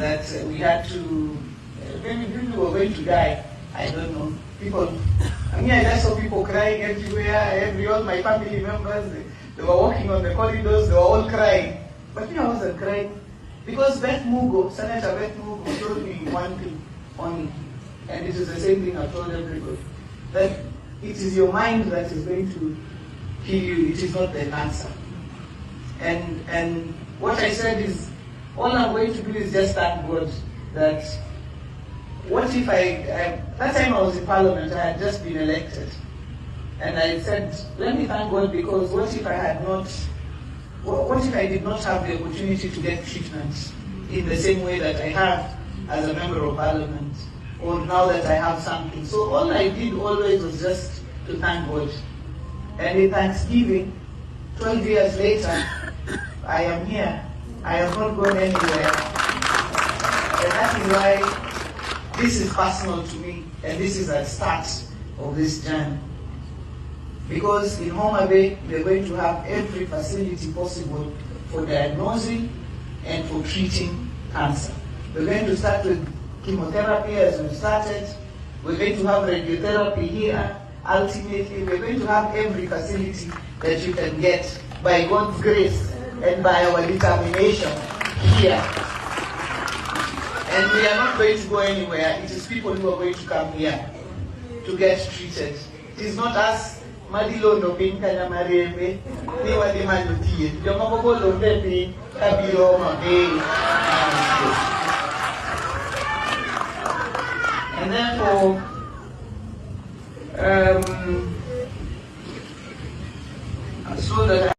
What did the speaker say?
that we had to, maybe people were going to die. I don't know. People, I mean, I just saw people crying everywhere. All my family members, they were walking on the corridors, they were all crying. But me, I wasn't crying. Because Senator Beth Mugo told me one thing only, and it is the same thing I've told everybody, that it is your mind that is going to kill you, it is not the cancer. And what I said is, all I'm going to do is just thank God that, what if that time I was in Parliament, I had just been elected. And I said, let me thank God, because what if I did not have the opportunity to get treatment in the same way that I have as a member of Parliament, or now that I have something. So all I did always was just to thank God. And in Thanksgiving, 12 years later, I am here. I have not gone anywhere. And that is why this is personal to me, and this is the start of this journey. Because in Homa Bay, we're going to have every facility possible for diagnosing and for treating cancer. We're going to start with chemotherapy as we started. We're going to have radiotherapy here. Ultimately, we're going to have every facility that you can get by God's grace and by our determination here. And we are not going to go anywhere. It is people who are going to come here to get treated. It is not us. Madilondo pinkanya marembe ni wadi manutie joma bobolo ndepi kabiro mabe. And therefore so that